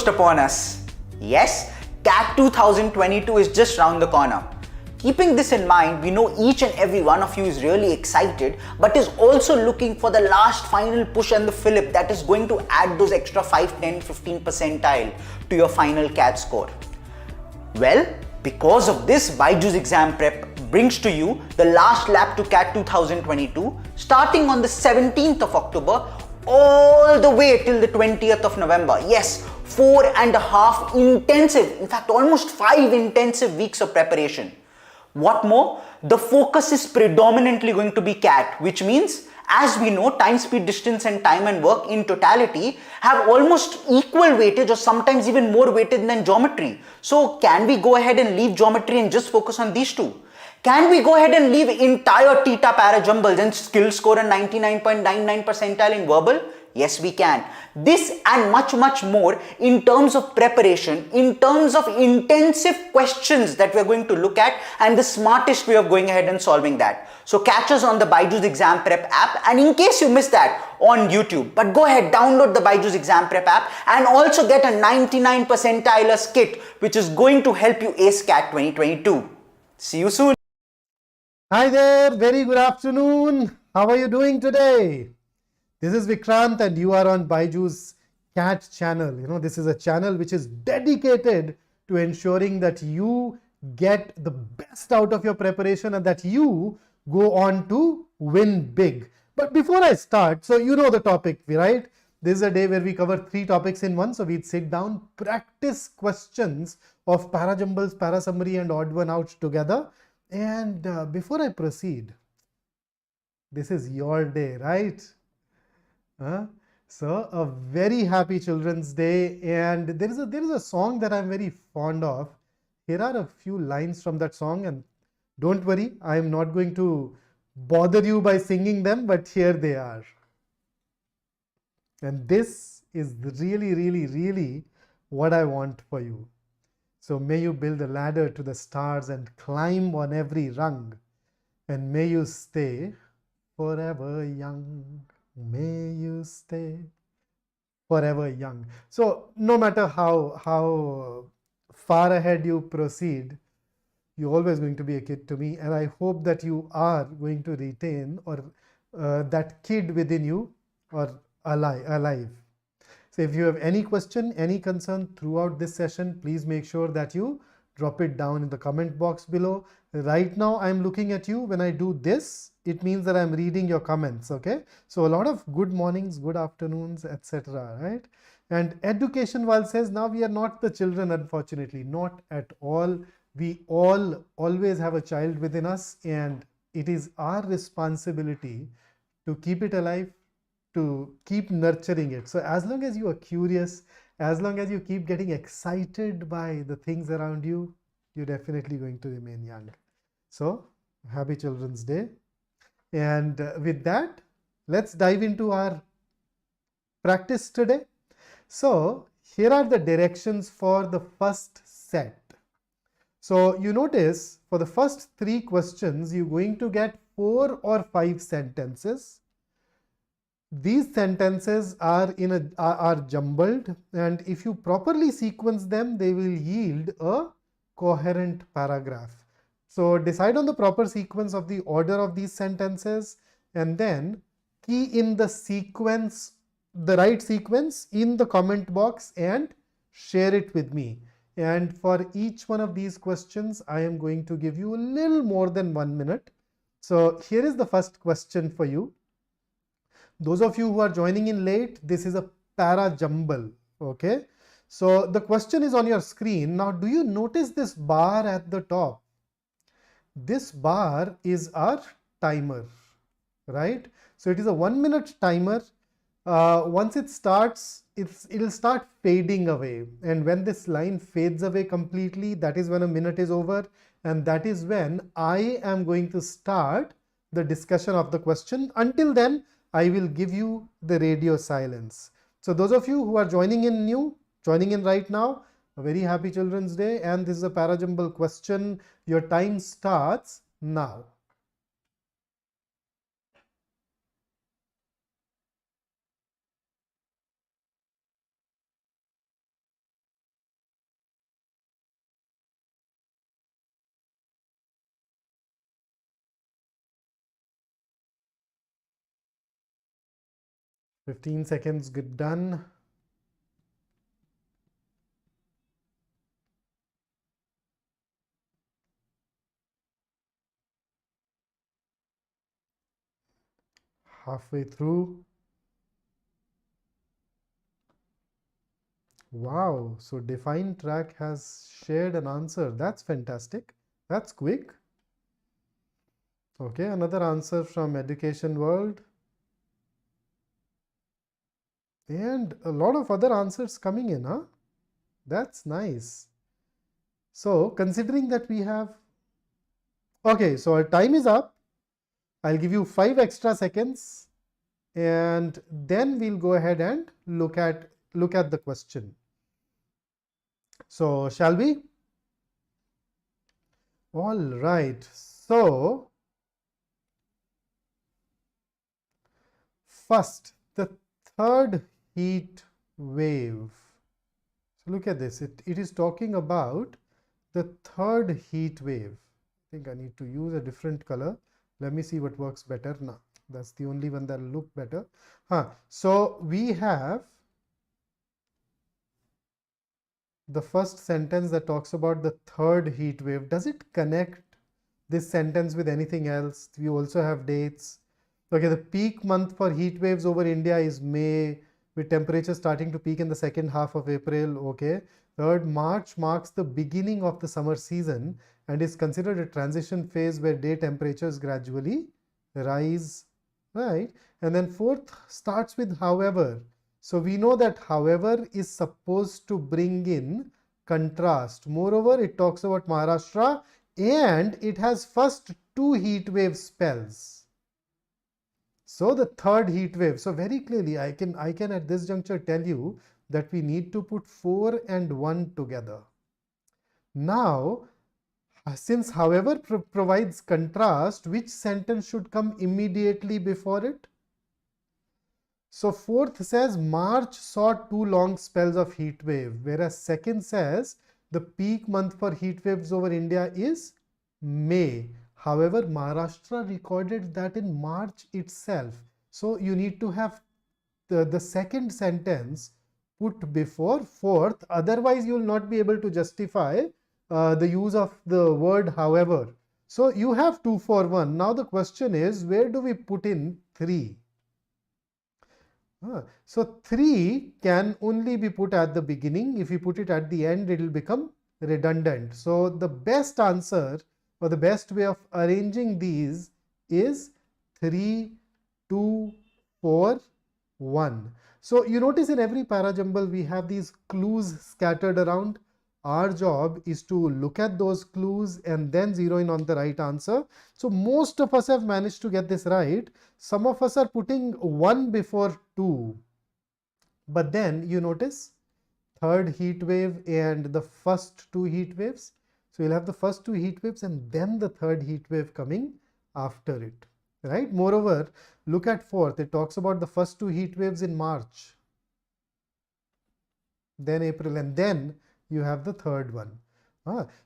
upon us. Yes, CAT 2022 is just round the corner. Keeping this in mind, we know each and every one of you is really excited, but is also looking for the last final push and the fillip that is going to add those extra 5, 10, 15 percentile to your final CAT score. Well, because of this, BYJU'S exam prep brings to you the last lap to CAT 2022, starting on the 17th of October all the way till the 20th of November. Yes, 4.5 intensive, in fact almost 5 intensive weeks of preparation. What more, the focus is predominantly going to be CAT, which means, as we know, time, speed, distance and time and work in totality have almost equal weightage or sometimes even more weightage than geometry. So can we go ahead and leave geometry and just focus on these two? Can we go ahead and leave entire theta para jumbles and still score a 99.99 percentile in verbal? Yes, we can. This and much more in terms of preparation, in terms of intensive questions that we're going to look at and the smartest way of going ahead and solving that. So catch us on the BYJU'S exam prep app, and in case you missed that, on YouTube. But go ahead, download the BYJU'S exam prep app and also get a 99 percentilers kit which is going to help you ace CAT 2022. See you soon. Hi there, very good afternoon. How are you doing today? This is Vikrant and you are on BYJU'S CAT channel. You know, this is a channel which is dedicated to ensuring that you get the best out of your preparation and that you go on to win big. But before I start, so you know the topic, right? This is a day where we cover 3 topics in one. So we'd sit down, practice questions of para jumbles, para summary and odd one out together. And before I proceed, this is your day, right? So a very happy Children's Day, and there is a song that I'm very fond of. Here are a few lines from that song, and don't worry, I am not going to bother you by singing them, but here they are. And this is really what I want for you. So may you build a ladder to the stars and climb on every rung, and may you stay forever young. May you stay forever young. So no matter how far ahead you proceed, you're always going to be a kid to me, and I hope that you are going to retain or that kid within you or alive. So if you have any question, any concern throughout this session, please make sure that you drop it down in the comment box below. Right now I'm looking at you. When I do this, it means that I'm reading your comments, okay? So a lot of good mornings, good afternoons, etc., right? And Education World says, now we are not the children, unfortunately, not at all. We all always have a child within us, and it is our responsibility to keep it alive, to keep nurturing it. So as long as you are curious, as long as you keep getting excited by the things around you, you're definitely going to remain young. So happy Children's Day. And with that, let's dive into our practice today. So here are the directions for the first set. So you notice for the first 3 questions, you're going to get 4 or 5 sentences. These sentences are jumbled, and if you properly sequence them, they will yield a coherent paragraph. So decide on the proper sequence of the order of these sentences, and then key in the sequence, the right sequence in the comment box and share it with me. And for each one of these questions, I am going to give you a little more than 1 minute. So here is the first question for you. Those of you who are joining in late, this is a para jumble, okay? So the question is on your screen. Now, do you notice this bar at the top? This bar is our timer, right? So it is a 1 minute timer. Once it starts, it'll start fading away. And when this line fades away completely, that is when a minute is over. And that is when I am going to start the discussion of the question. Until then, I will give you the radio silence. So those of you who are joining in right now, a very happy Children's Day, and this is a para jumble question. Your time starts now. 15 seconds, good, done. Halfway through. Wow, so Define Track has shared an answer. That's fantastic. That's quick. Okay, another answer from Education World. And a lot of other answers coming in, huh? That's nice. So, considering that we have... Okay, so our time is up. I'll give you 5 extra seconds and then we'll go ahead and look at the question. So, shall we? All right. So, first, the third heat wave. So, look at this. It is talking about the third heat wave. I think I need to use a different color. Let me see what works better now. That's the only one that will look better. So, we have the first sentence that talks about the third heat wave. Does it connect this sentence with anything else? We also have dates. Okay, the peak month for heat waves over India is May, with temperatures starting to peak in the second half of April. Okay, 3rd March marks the beginning of the summer season and is considered a transition phase where day temperatures gradually rise, right? And then 4th starts with however. So, we know that however is supposed to bring in contrast. Moreover, it talks about Maharashtra and it has first 2 heat wave spells. So, the third heat wave. So, very clearly I can at this juncture tell you that we need to put 4 and 1 together. Now, since however provides contrast, which sentence should come immediately before it? So, 4th says March saw 2 long spells of heat wave, whereas 2nd says the peak month for heat waves over India is May. However, Maharashtra recorded that in March itself. So, you need to have the second sentence put before 4th. Otherwise, you will not be able to justify the use of the word however. So, you have 2, 4, 1. Now, the question is, where do we put in 3? So, 3 can only be put at the beginning. If you put it at the end, it will become redundant. So, the best answer or the best way of arranging these is 3, 2, 4, 1. So, you notice in every parajumble we have these clues scattered around. Our job is to look at those clues and then zero in on the right answer. So, most of us have managed to get this right. Some of us are putting 1 before 2. But then you notice third heat wave and the first 2 heat waves. So, you'll have the first 2 heat waves and then the third heat wave coming after it, right? Moreover, look at 4th. It talks about the first 2 heat waves in March, then April, and then you have the third one.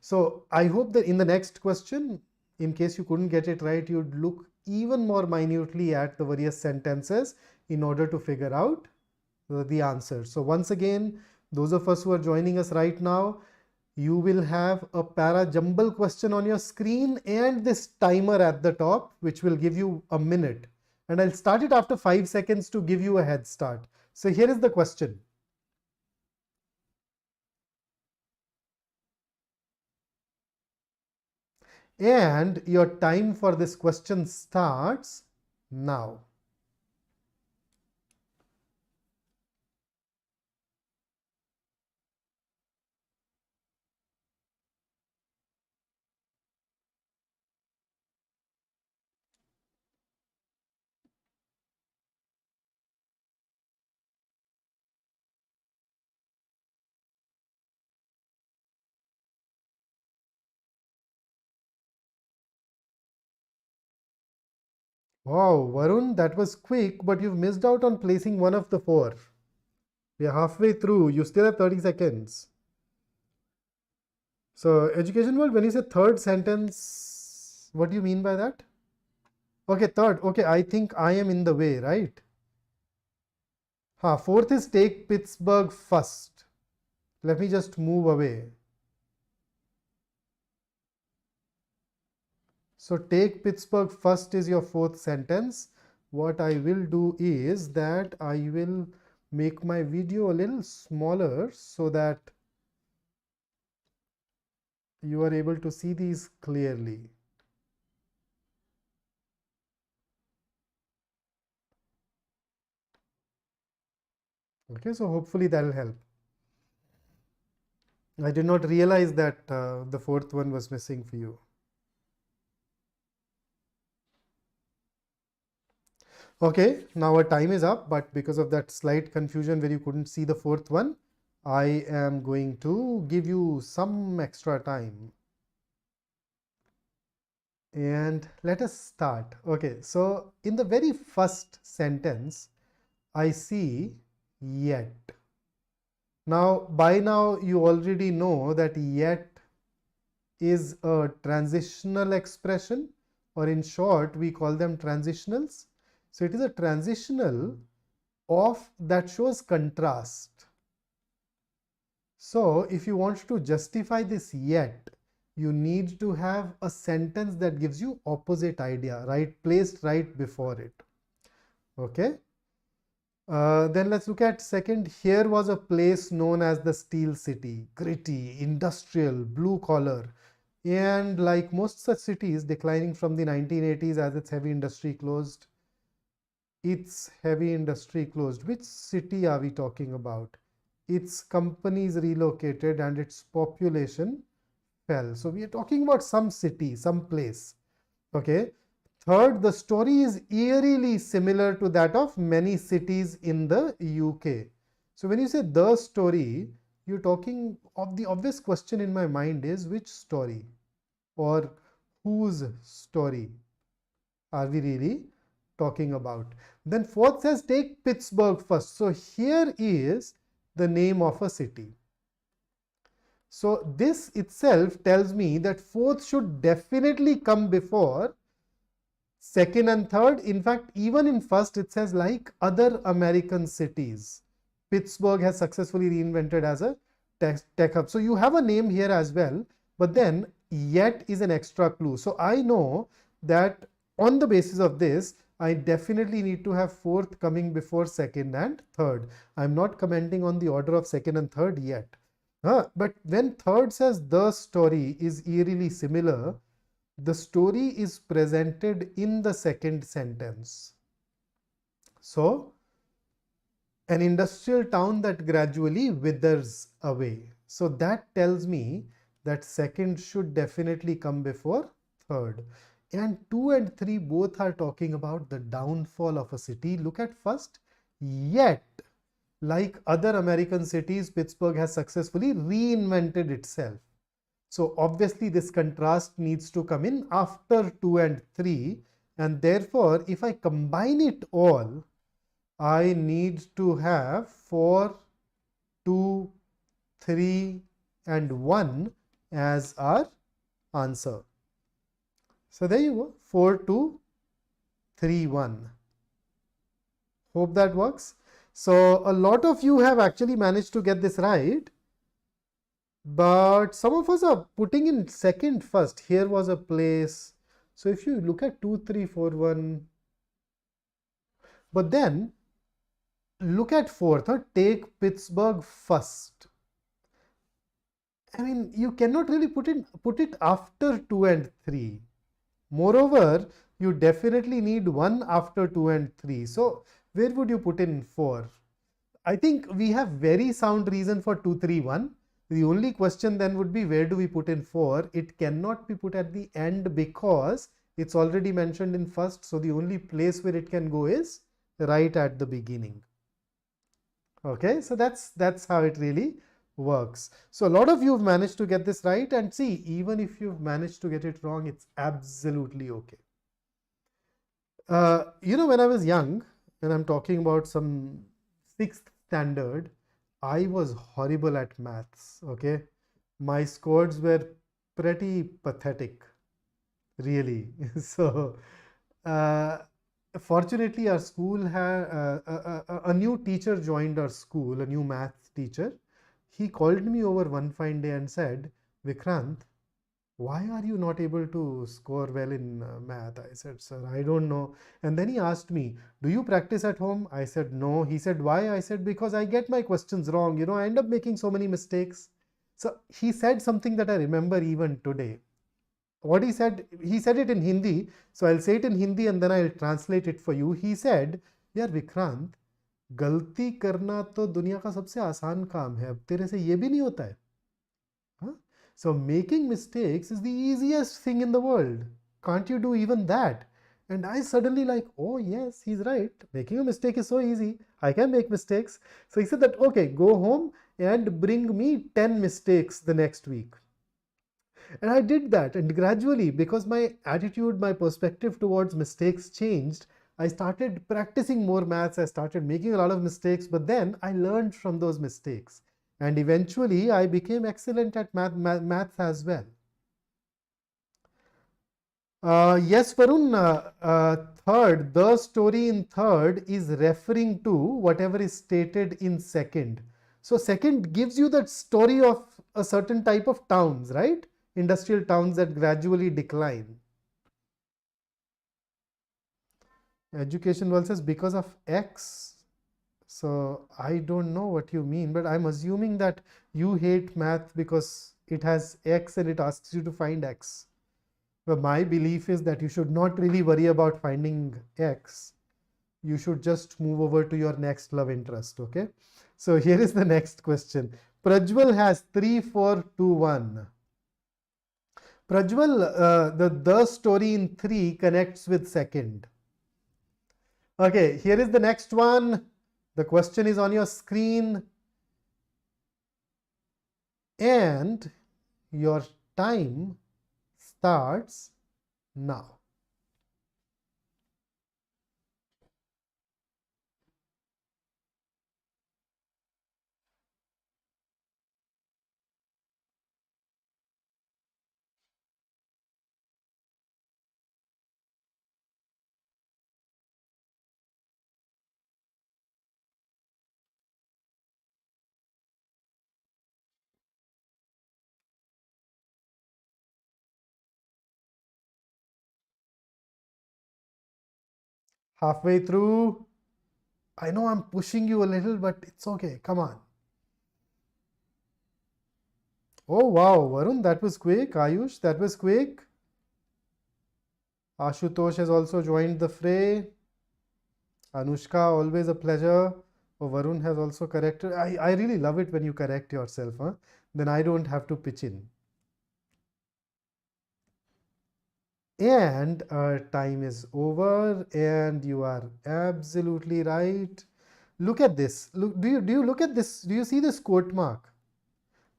So, I hope that in the next question, in case you couldn't get it right, you'd look even more minutely at the various sentences in order to figure out the answer. So, once again, those of us who are joining us right now, you will have a para jumble question on your screen and this timer at the top, which will give you a minute. And I'll start it after 5 seconds to give you a head start. So, here is the question. And your time for this question starts now. Wow, Varun, that was quick, but you've missed out on placing one of the 4. We are halfway through. You still have 30 seconds. So, Education World, when you say third sentence, what do you mean by that? Okay, third. Okay, I think I am in the way, right? Fourth is take Pittsburgh first. Let me just move away. So take Pittsburgh first is your fourth sentence. What I will do is that I will make my video a little smaller so that you are able to see these clearly. Okay, so hopefully that will help. I did not realize that the fourth one was missing for you. Okay, now our time is up, but because of that slight confusion where you couldn't see the fourth one, I am going to give you some extra time. And let us start. Okay, so in the very first sentence, I see yet. Now, by now you already know that yet is a transitional expression, or in short, we call them transitionals. So it is a transitional of that shows contrast. So if you want to justify this yet, you need to have a sentence that gives you opposite idea, right, placed right before it. Okay. Then let's look at second. Here was a place known as the Steel City, gritty, industrial, blue collar, and like most such cities, declining from the 1980s as its heavy industry closed. Its heavy industry closed. Which city are we talking about? Its companies relocated and its population fell. So we are talking about some city, some place. Okay. Third, the story is eerily similar to that of many cities in the UK. So when you say the story, you're talking of the obvious question in my mind is which story or whose story are we really talking about? Then fourth says take Pittsburgh first. So here is the name of a city. So this itself tells me that fourth should definitely come before second and third. In fact, even in first it says like other American cities. Pittsburgh has successfully reinvented as a tech hub. So you have a name here as well, but then yet is an extra clue. So I know that on the basis of this, I definitely need to have fourth coming before second and third. I'm not commenting on the order of second and third yet. But when third says the story is eerily similar, the story is presented in the second sentence. So, an industrial town that gradually withers away. So that tells me that second should definitely come before third. And 2 and 3 both are talking about the downfall of a city. Look at first, yet like other American cities, Pittsburgh has successfully reinvented itself. So obviously this contrast needs to come in after 2 and 3, and therefore if I combine it all, I need to have 4, 2, 3 and 1 as our answer. So there you go, 4, 2, 3, 1. Hope that works. So a lot of you have actually managed to get this right, but some of us are putting in second first. Here was a place. So if you look at 2, 3, 4, 1, but then look at fourth, take Pittsburgh first. I mean, you cannot really put it after 2 and 3. Moreover, you definitely need 1 after 2 and 3. So where would you put in 4? I think we have very sound reason for 2, 3, 1. The only question then would be where do we put in 4? It cannot be put at the end because it's already mentioned in first. So the only place where it can go is right at the beginning. Okay, so that's how it really works. So a lot of you have managed to get this right, and see, even if you've managed to get it wrong, it's absolutely okay. When I was young, and I'm talking about some 6th standard, I was horrible at maths. Okay, my scores were pretty pathetic, really. So Fortunately, our school had a new teacher joined our school, a new math teacher. He called me over one fine day and said, Vikrant, why are you not able to score well in math? I said, sir, I don't know. And then he asked me, do you practice at home? I said, no. He said, why? I said, because I get my questions wrong. You know, I end up making so many mistakes. So he said something that I remember even today. What he said it in Hindi. So I'll say it in Hindi and then I'll translate it for you. He said, यार विक्रांत, गलती करना तो दुनिया का सबसे आसान काम है, अब तेरे से ये भी नहीं होता है. Huh? So making mistakes is the easiest thing in the world. Can't you do even that? And I suddenly like, oh yes, he's right. Making a mistake is so easy. I can make mistakes. So he said that, okay, go home and bring me 10 mistakes the next week. And I did that, and gradually, because my attitude, my perspective towards mistakes changed, I started practicing more maths. I started making a lot of mistakes, but then I learned from those mistakes. And eventually, I became excellent at maths as well. Yes, Varun, third, the story in third is referring to whatever is stated in second. So second gives you that story of a certain type of towns, right? Industrial towns that gradually decline. Education versus because of X. So I don't know what you mean, but I'm assuming that you hate math because it has X and it asks you to find X. But my belief is that you should not really worry about finding X. You should just move over to your next love interest, okay? So here is the next question. Prajwal has 3, 4, 2, 1. Prajwal, the story in 3 connects with second. Okay, here is the next one. The question is on your screen. And your time starts now. Halfway through. I know I'm pushing you a little, but it's okay. Come on. Oh, wow. Varun, that was quick. Ayush, that was quick. Ashutosh has also joined the fray. Anushka, always a pleasure. Oh, Varun has also corrected. I really love it when you correct yourself. Huh? Then I don't have to pitch in. And our time is over, and you are absolutely right. Look at this. Look, do you look at this? Do you see this quote mark?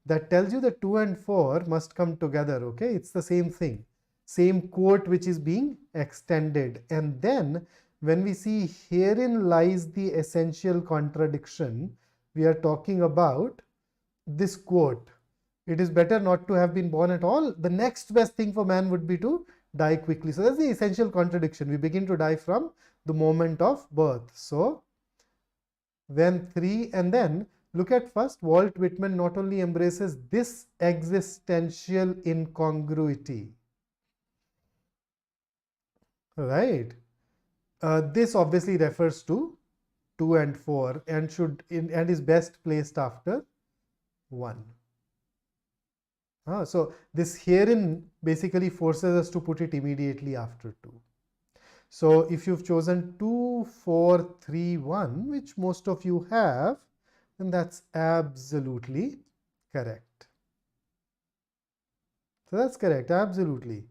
That tells you that 2 and 4 must come together, okay? It's the same thing. Same quote which is being extended. And then when we see herein lies the essential contradiction, we are talking about this quote. It is better not to have been born at all. The next best thing for man would be to die quickly. So that's the essential contradiction. We begin to die from the moment of birth. So when 3 and then look at first, Walt Whitman not only embraces this existential incongruity, right? This obviously refers to 2 and 4 and is best placed after 1. So this herein basically forces us to put it immediately after 2. So if you've chosen 2, 4, 3, 1, which most of you have, then that's absolutely correct. So that's correct, absolutely.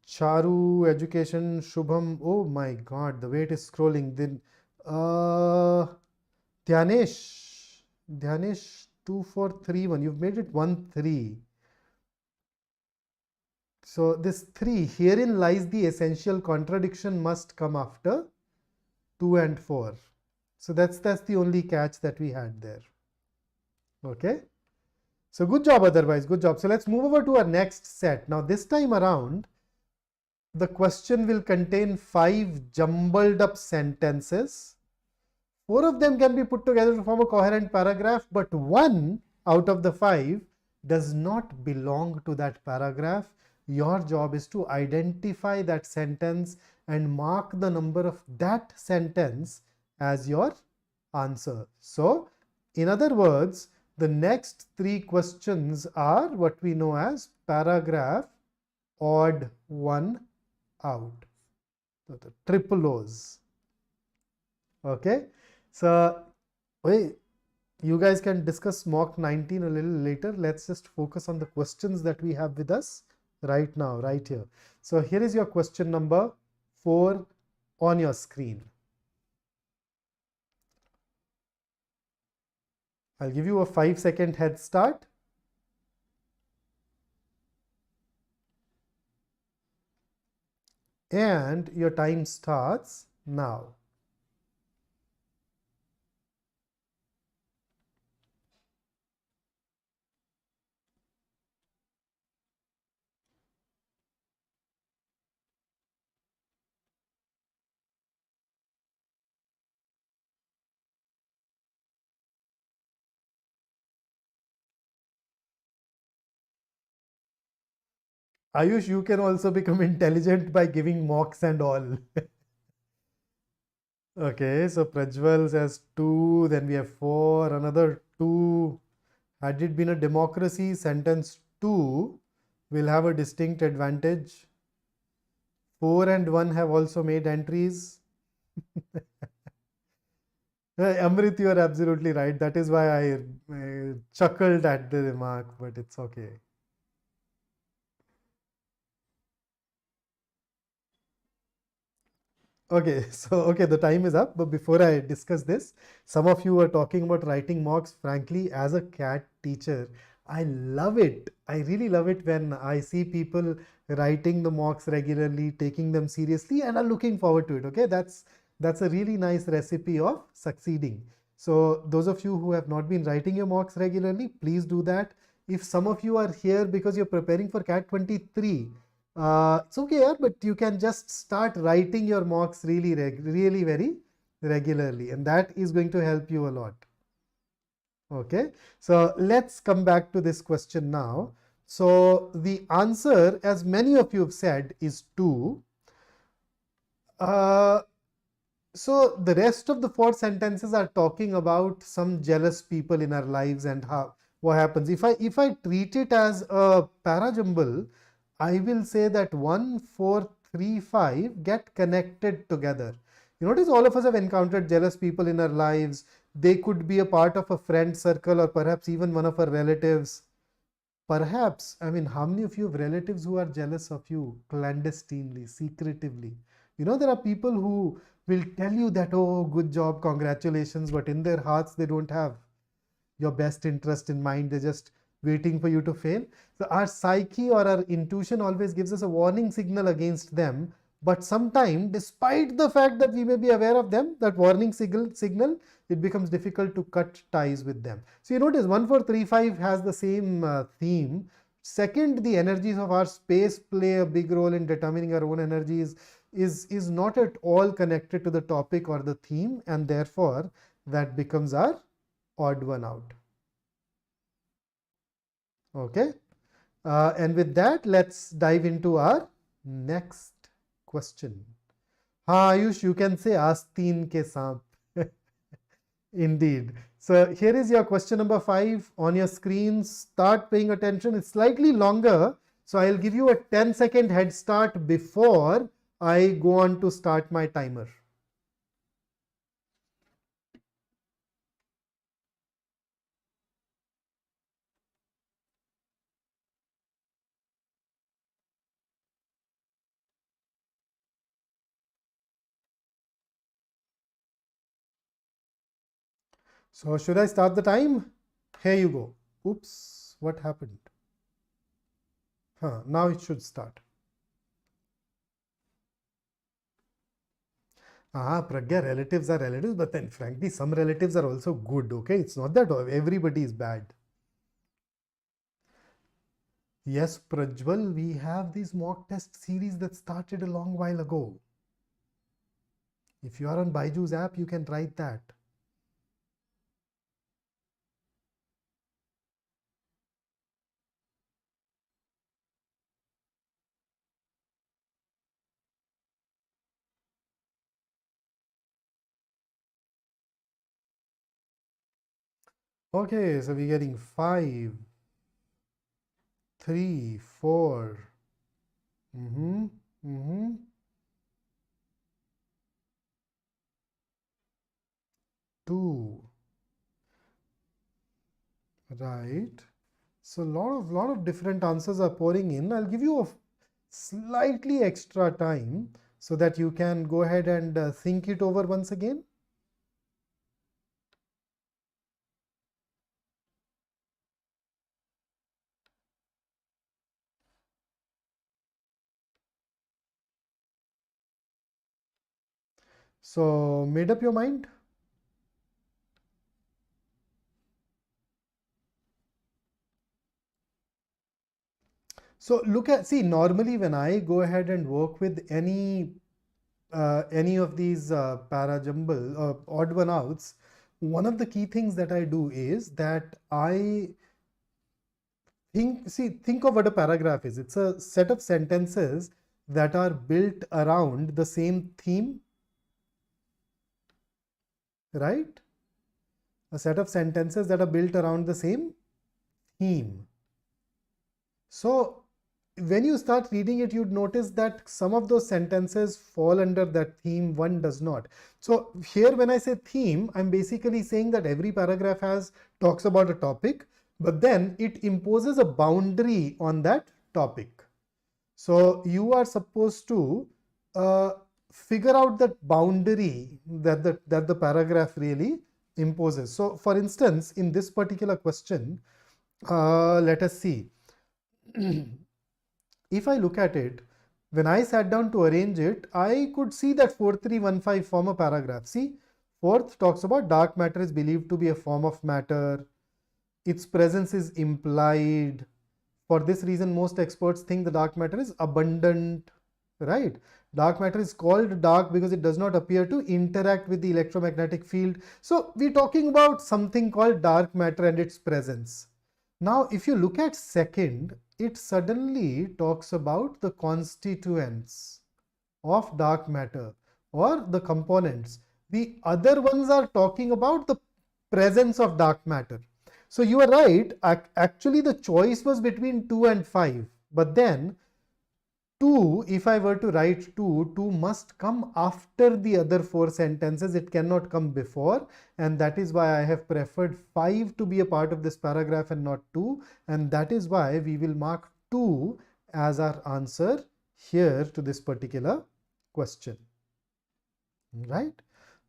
Charu, education, Shubham, oh my god, the way it is scrolling. Then Dhyanesh, 2, 4, 3, 1. You've made it 1, 3. So this 3, herein lies the essential contradiction, must come after 2 and 4. So that's the only catch that we had there. Okay. So good job otherwise, good job. So let's move over to our next set. Now this time around, the question will contain 5 jumbled up sentences. 4 of them can be put together to form a coherent paragraph, but 1 out of the 5 does not belong to that paragraph. Your job is to identify that sentence and mark the number of that sentence as your answer. So, in other words, the next 3 questions are what we know as paragraph odd one out. So the triple O's. Okay. So, wait, you guys can discuss mock 19 a little later. Let's just focus on the questions that we have with us right now, right here. So here is your question number 4 on your screen. I'll give you a 5-second head start. And your time starts now. Ayush, you can also become intelligent by giving mocks and all. Okay, so Prajwal says 2, then we have 4, another 2. Had it been a democracy, sentence 2 will have a distinct advantage. 4 and 1 have also made entries. Amrit, you are absolutely right. That is why I chuckled at the remark, but it's okay. Okay, so the time is up. But before I discuss this, some of you are talking about writing mocks. Frankly, as a CAT teacher, I love it. I really love it when I see people writing the mocks regularly, taking them seriously, and are looking forward to it. Okay, that's a really nice recipe of succeeding. So those of you who have not been writing your mocks regularly, please do that. If some of you are here because you're preparing for CAT 23, it's okay, yeah, but you can just start writing your mocks really very regularly, and that is going to help you a lot. Okay, so let's come back to this question now. So the answer, as many of you have said, is 2. So the rest of the 4 sentences are talking about some jealous people in our lives and what happens. If I treat it as a parajumble, I will say that 1, 4, 3, 5 get connected together. You notice all of us have encountered jealous people in our lives. They could be a part of a friend circle or perhaps even one of our relatives. Perhaps, I mean, how many of you have relatives who are jealous of you clandestinely, secretively? You know, there are people who will tell you that, oh, good job, congratulations, but in their hearts, they don't have your best interest in mind. They're just waiting for you to fail. So our psyche or our intuition always gives us a warning signal against them. But sometimes, despite the fact that we may be aware of them, that warning signal, it becomes difficult to cut ties with them. So you notice 1, 4, 3, 5 has the same theme. Second, the energies of our space play a big role in determining our own energies is not at all connected to the topic or the theme, and therefore that becomes our odd one out. Okay, and with that, let's dive into our next question. Ayush, you can say Asteen ke saap. Indeed. So here is your question number 5 on your screen. Start paying attention. It's slightly longer, so I'll give you a 10-second head start before I go on to start my timer. So should I start the time? Here you go. Oops, what happened? Now it should start. Pragya, relatives are relatives, but then frankly, some relatives are also good, okay? It's not that everybody is bad. Yes, Prajwal, we have these mock test series that started a long while ago. If you are on BYJU'S app, you can write that. Okay, so we're getting 5, 3, 4. 2. Right. So lot of different answers are pouring in. I'll give you a slightly extra time so that you can go ahead and think it over once again. So made up your mind? So look at, see, normally when I go ahead and work with any of these para jumble odd one outs, one of the key things that I do is that I think of what a paragraph is. It's a set of sentences that are built around the same theme, right? A set of sentences that are built around the same theme. So when you start reading it, you'd notice that some of those sentences fall under that theme, one does not. So here when I say theme, I'm basically saying that every paragraph talks about a topic, but then it imposes a boundary on that topic. So you are supposed to figure out that boundary that the paragraph really imposes. So for instance, in this particular question, let us see. If I look at it, when I sat down to arrange it, I could see that 4315 form a paragraph. See, fourth talks about dark matter is believed to be a form of matter. Its presence is implied. For this reason, most experts think the dark matter is abundant, right? Dark matter is called dark because it does not appear to interact with the electromagnetic field. So we're talking about something called dark matter and its presence. Now, if you look at second, it suddenly talks about the constituents of dark matter or the components. The other ones are talking about the presence of dark matter. So you are right. Actually, the choice was between 2 and 5. But then 2, if I were to write 2, 2 must come after the other 4 sentences. It cannot come before. And that is why I have preferred 5 to be a part of this paragraph and not 2. And that is why we will mark 2 as our answer here to this particular question. Right?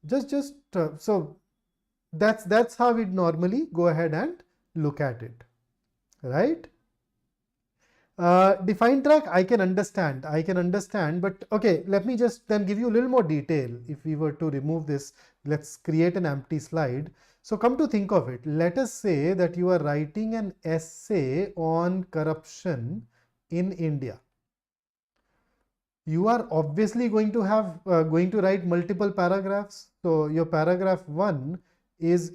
So that's how we'd normally go ahead and look at it, right? Define track, I can understand, but okay, let me just then give you a little more detail. If we were to remove this, let's create an empty slide. So come to think of it, let us say that you are writing an essay on corruption in India. You are obviously going to write multiple paragraphs. So your paragraph 1 is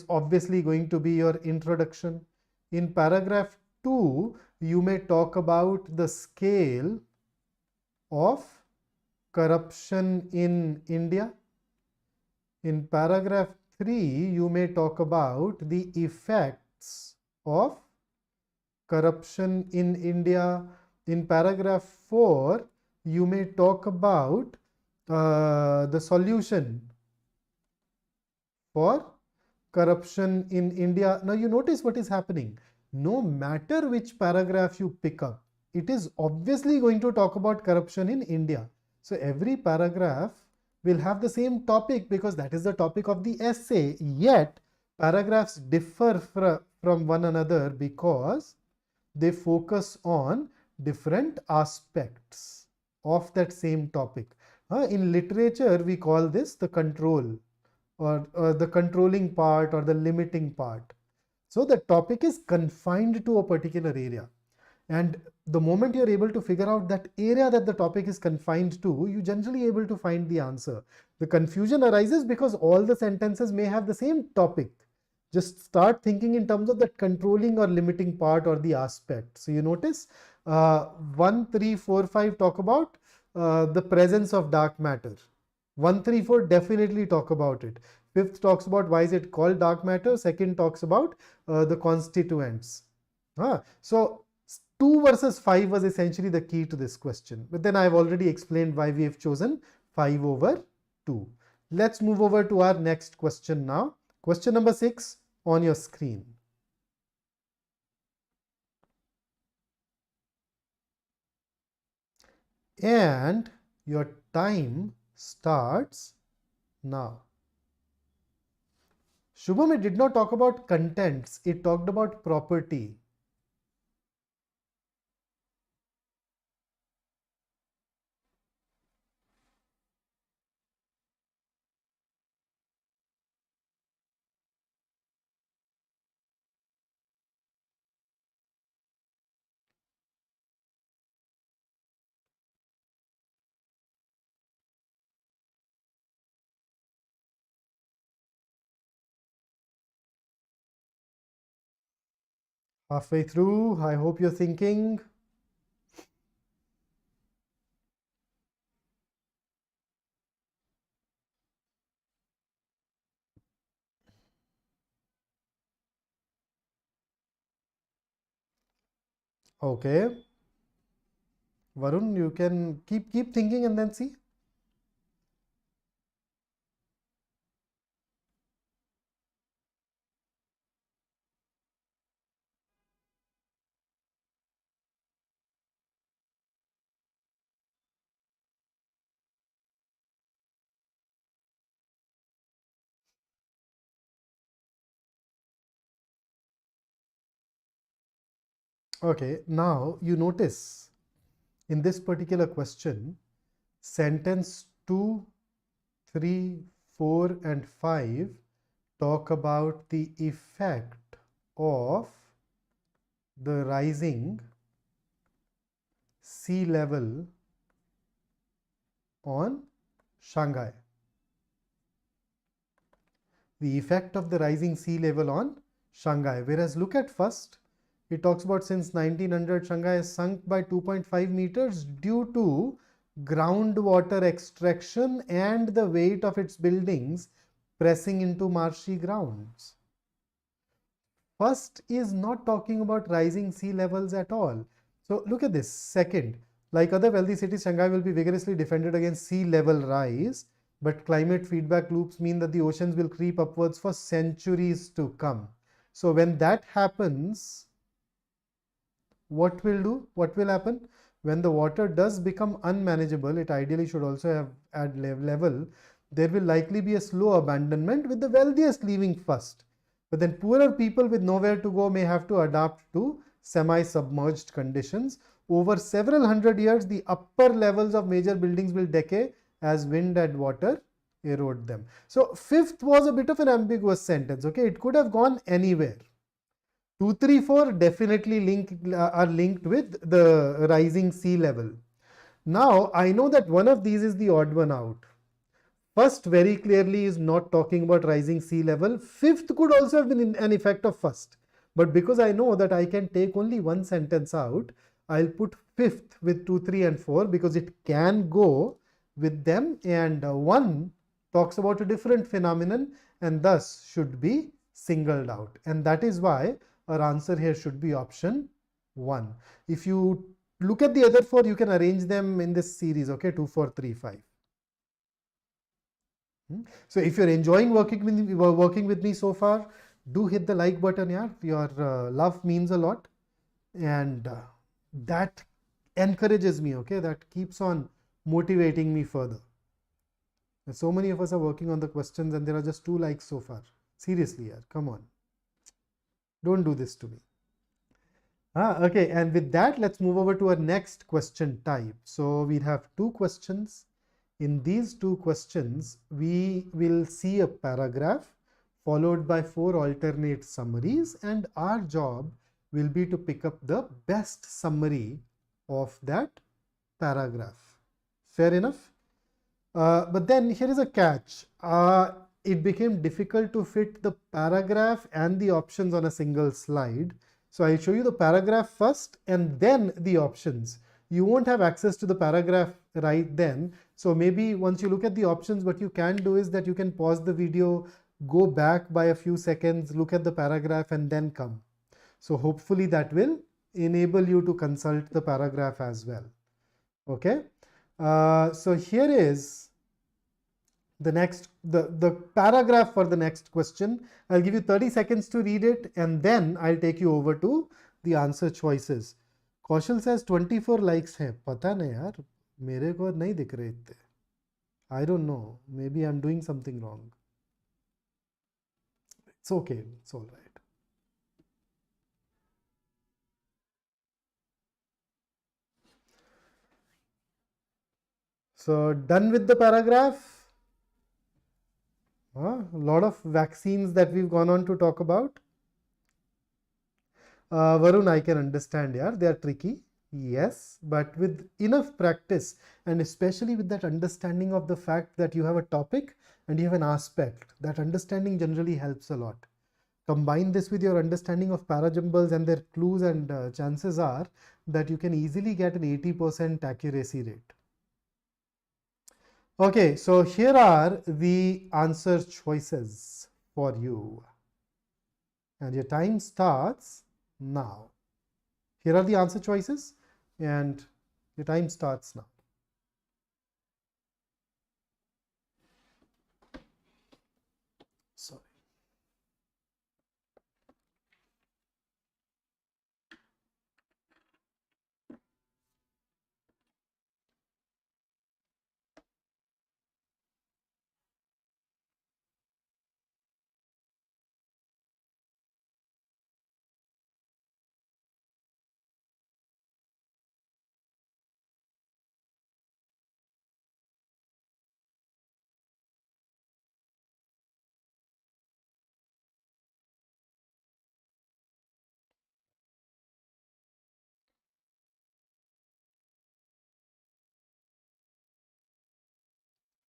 obviously going to be your introduction. In paragraph 2, you may talk about the scale of corruption in India. In paragraph 3, you may talk about the effects of corruption in India. In paragraph 4, you may talk about the solution for corruption in India. Now you notice what is happening. No matter which paragraph you pick up, it is obviously going to talk about corruption in India. So every paragraph will have the same topic because that is the topic of the essay. Yet paragraphs differ from one another because they focus on different aspects of that same topic. In literature, we call this the control or the controlling part or the limiting part. So the topic is confined to a particular area. And the moment you're able to figure out that area that the topic is confined to, you generally able to find the answer. The confusion arises because all the sentences may have the same topic. Just start thinking in terms of that controlling or limiting part or the aspect. So you notice 1, 3, 4, 5 talk about the presence of dark matter. 1, 3, 4 definitely talk about it. Fifth talks about why is it called dark matter. Second talks about the constituents. So 2 versus 5 was essentially the key to this question. But then I've already explained why we have chosen 5 over 2. Let's move over to our next question now. Question number 6 on your screen. And your time starts now. Shubham, it did not talk about contents, it talked about property. Halfway through, I hope you're thinking. Okay. Varun, you can keep thinking and then see. Okay, now you notice in this particular question, sentence 2, 3, 4 and 5 talk about the effect of the rising sea level on Shanghai. The effect of the rising sea level on Shanghai. Whereas look at first, it talks about since 1900 Shanghai has sunk by 2.5 meters due to groundwater extraction and the weight of its buildings pressing into marshy grounds. First is not talking about rising sea levels at all. So look at this. Second, like other wealthy cities, Shanghai will be vigorously defended against sea level rise, but climate feedback loops mean that the oceans will creep upwards for centuries to come. So when that happens, what will happen? When the water does become unmanageable, it ideally should also have at level, there will likely be a slow abandonment with the wealthiest leaving first. But then poorer people with nowhere to go may have to adapt to semi-submerged conditions. Over several hundred years, the upper levels of major buildings will decay as wind and water erode them. So fifth was a bit of an ambiguous sentence. Okay, it could have gone anywhere. 2, 3, 4 definitely are linked with the rising sea level. Now I know that one of these is the odd one out. First very clearly is not talking about rising sea level. Fifth could also have been an effect of first. But because I know that I can take only one sentence out, I'll put fifth with 2, 3 and 4 because it can go with them, and 1 talks about a different phenomenon and thus should be singled out. And that is why our answer here should be option 1. If you look at the other 4, you can arrange them in this series, okay, 2, 4, 3, 5. So if you're enjoying working with me so far, do hit the like button. Yeah, your love means a lot, and that encourages me. Okay, that keeps on motivating me further. And so many of us are working on the questions, and there are just 2 likes so far. Seriously, yeah, come on, don't do this to me. Okay, and with that, let's move over to our next question type. So we have 2 questions. In these 2 questions, we will see a paragraph followed by 4 alternate summaries, and our job will be to pick up the best summary of that paragraph. Fair enough? But then here is a catch. It became difficult to fit the paragraph and the options on a single slide. So I'll show you the paragraph first and then the options. You won't have access to the paragraph right then. So maybe once you look at the options, what you can do is that you can pause the video, go back by a few seconds, look at the paragraph and then come. So hopefully that will enable you to consult the paragraph as well. Okay. So here is the next, the paragraph for the next question. I'll give you 30 seconds to read it and then I'll take you over to the answer choices. Kaushal says 24 likes hai. Pata nahi yaar, mere ko nahi dikh rahe itne. I don't know. Maybe I'm doing something wrong. It's okay. It's all right. So done with the paragraph. A lot of vaccines that we've gone on to talk about. Varun, I can understand, yeah, they are tricky. Yes, but with enough practice and especially with that understanding of the fact that you have a topic and you have an aspect, that understanding generally helps a lot. Combine this with your understanding of parajumbles and their clues and chances are that you can easily get an 80% accuracy rate. Okay, so here are the answer choices for you. And your time starts now. Here are the answer choices and your time starts now. Sorry.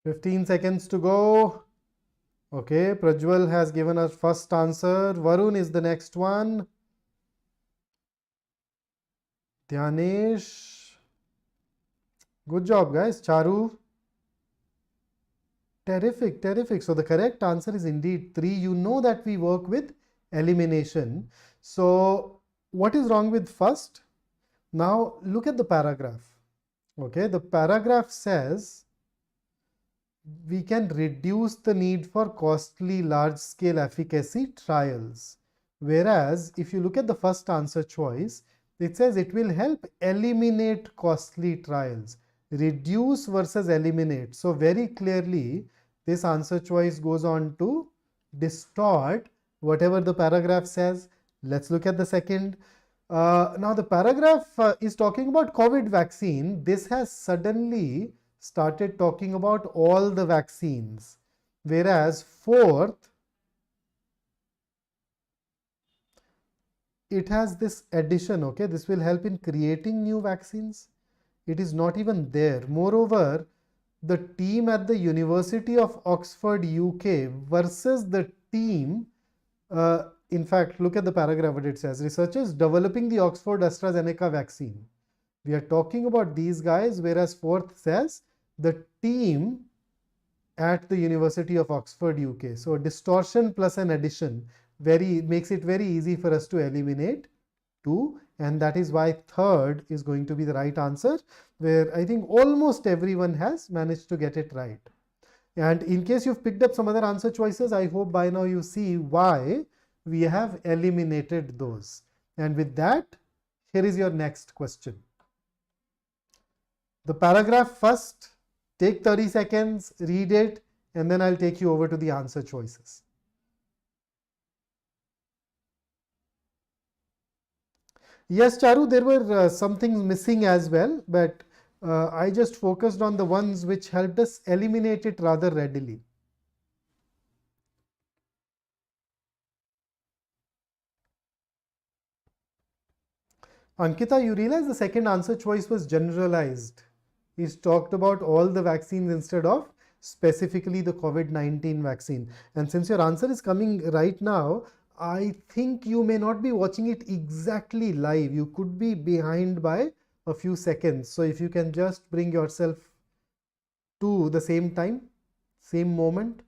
"15 seconds to go." Okay, Prajwal has given us first answer. Varun is the next one. Dhyanesh. Good job, guys. Charu. Terrific, terrific. So the correct answer is indeed 3. You know that we work with elimination. So what is wrong with first? Now look at the paragraph. Okay, the paragraph says we can reduce the need for costly large-scale efficacy trials. Whereas if you look at the first answer choice, it says it will help eliminate costly trials. Reduce versus eliminate. So very clearly, this answer choice goes on to distort whatever the paragraph says. Let's look at the second. Now the paragraph is talking about COVID vaccine. This has suddenly started talking about all the vaccines. Whereas fourth, it has this addition, okay, this will help in creating new vaccines. It is not even there. Moreover, the team at the University of Oxford, UK versus the team, in fact, look at the paragraph what it says. Researchers developing the Oxford AstraZeneca vaccine. We are talking about these guys, whereas fourth says the team at the University of Oxford, UK. So distortion plus an addition makes it very easy for us to eliminate 2, and that is why third is going to be the right answer, where I think almost everyone has managed to get it right. And in case you've picked up some other answer choices, I hope by now you see why we have eliminated those. And with that, here is your next question. The paragraph first, take 30 seconds, read it, and then I'll take you over to the answer choices. Yes, Charu, there were some things missing as well, but I just focused on the ones which helped us eliminate it rather readily. Ankita, you realize the second answer choice was generalized. He's talked about all the vaccines instead of specifically the COVID-19 vaccine. And since your answer is coming right now, I think you may not be watching it exactly live. You could be behind by a few seconds. So if you can just bring yourself to the same time, same moment.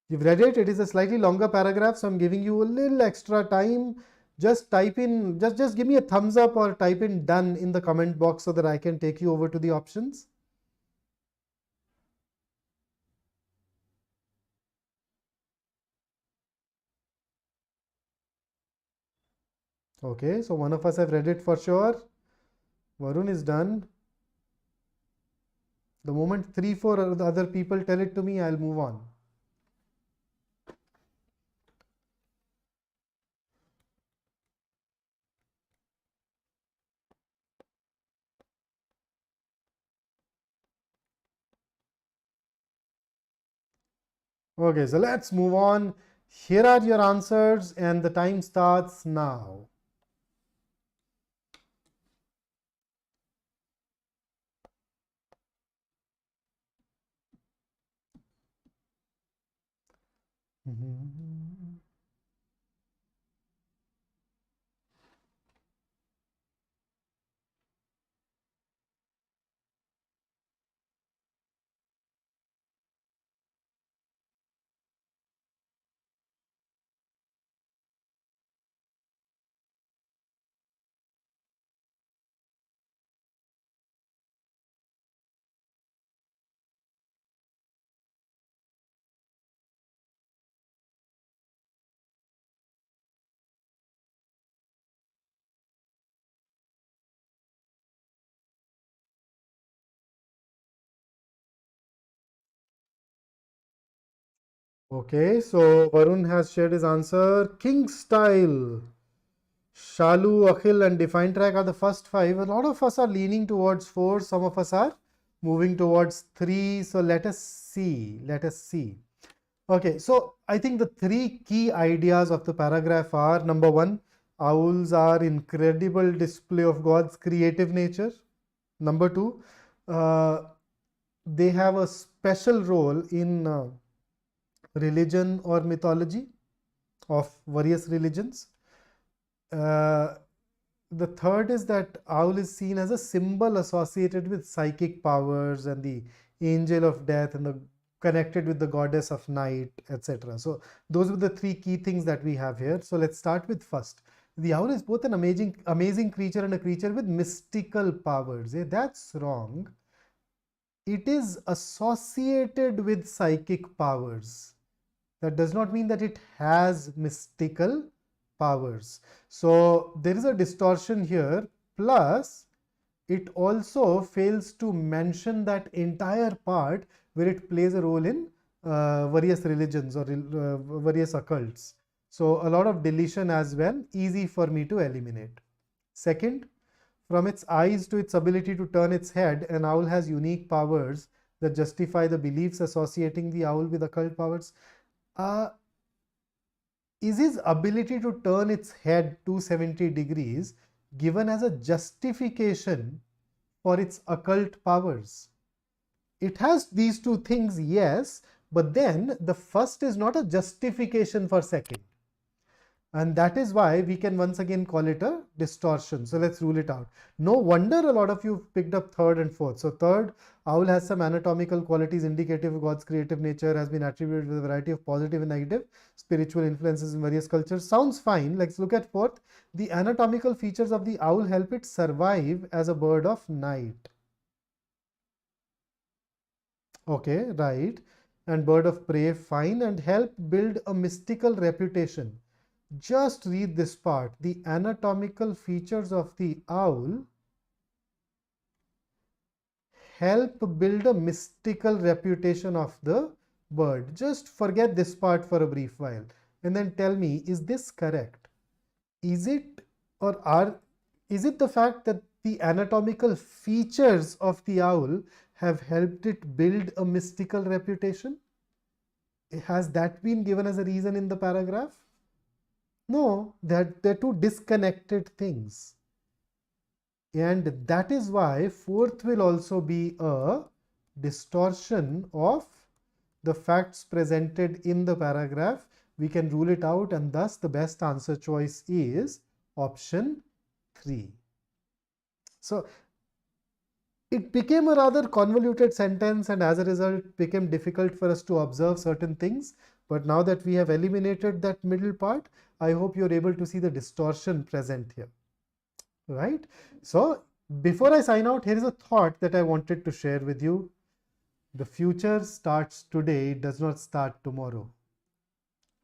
You've read it. It is a slightly longer paragraph, so I'm giving you a little extra time. Just type in, just give me a thumbs up or type in done in the comment box so that I can take you over to the options. Okay, so one of us have read it for sure. Varun is done. The moment 3-4 other people tell it to me, I'll move on. Okay, so let's move on. Here are your answers and the time starts now. Okay, so Varun has shared his answer. King style. Shalu, Akhil, and Define Track are the first 5. A lot of us are leaning towards 4. Some of us are moving towards 3. So let us see. Let us see. Okay, so I think the 3 key ideas of the paragraph are: number 1, owls are incredible display of God's creative nature. Number 2, they have a special role in religion or mythology of various religions. The third is that owl is seen as a symbol associated with psychic powers and the angel of death and the connected with the goddess of night, etc. So those are the 3 key things that we have here. So let's start with first. The owl is both an amazing creature and a creature with mystical powers. That's wrong. It is associated with psychic powers. That does not mean that it has mystical powers. So there is a distortion here, plus it also fails to mention that entire part where it plays a role in various religions or various occults. So a lot of deletion as well, easy for me to eliminate. Second, from its eyes to its ability to turn its head, an owl has unique powers that justify the beliefs associating the owl with occult powers. Is his ability to turn its head 270 degrees given as a justification for its occult powers? It has these 2 things, yes, but then the first is not a justification for second. And that is why we can once again call it a distortion. So let's rule it out. No wonder a lot of you picked up third and fourth. So third, owl has some anatomical qualities indicative of God's creative nature, has been attributed with a variety of positive and negative spiritual influences in various cultures. Sounds fine. Let's look at fourth. The anatomical features of the owl help it survive as a bird of night. Okay, right. And bird of prey, fine, and help build a mystical reputation. Just read this part. The anatomical features of the owl help build a mystical reputation of the bird. Just forget this part for a brief while and then tell me, is this correct? Is it the fact that the anatomical features of the owl have helped it build a mystical reputation? Has that been given as a reason in the paragraph? No, they're two disconnected things. And that is why fourth will also be a distortion of the facts presented in the paragraph. We can rule it out, and thus the best answer choice is option 3. So it became a rather convoluted sentence, and as a result became difficult for us to observe certain things. But now that we have eliminated that middle part, I hope you're able to see the distortion present here. Right? So before I sign out, here is a thought that I wanted to share with you. The future starts today, it does not start tomorrow.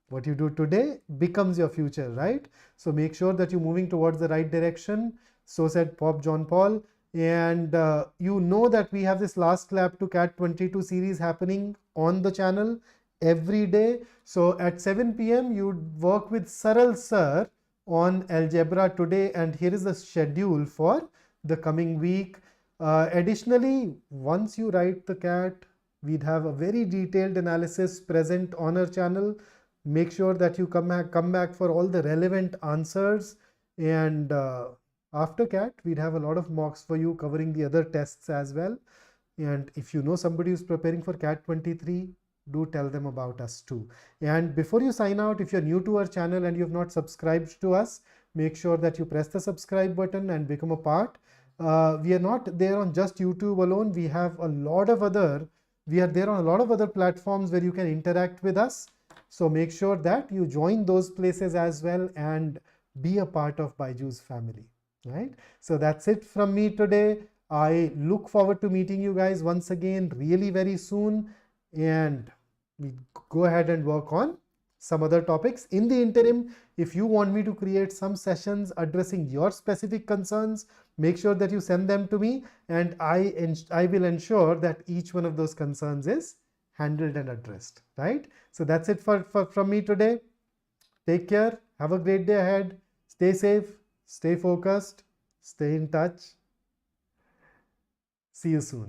What you do today becomes your future, right? So make sure that you're moving towards the right direction. So said Pope John Paul. And you know that we have this last lap to CAT 22 series happening on the channel every day. So at 7 p.m. you work with Saral sir on algebra today, and here is the schedule for the coming week. Additionally, once you write the CAT, we'd have a very detailed analysis present on our channel. Make sure that you come back for all the relevant answers, and after CAT we'd have a lot of mocks for you covering the other tests as well. And if you know somebody who's preparing for CAT 23, do tell them about us too. And before you sign out, if you're new to our channel and you have not subscribed to us, make sure that you press the subscribe button and become a part. We are not there on just YouTube alone. We are there on a lot of other platforms where you can interact with us. So make sure that you join those places as well and be a part of BYJU'S family, right? So that's it from me today. I look forward to meeting you guys once again really very soon, and we go ahead and work on some other topics. In the interim, if you want me to create some sessions addressing your specific concerns, make sure that you send them to me, and I will ensure that each one of those concerns is handled and addressed, right? So that's it from me today. Take care. Have a great day ahead. Stay safe, stay focused, stay in touch. See you soon.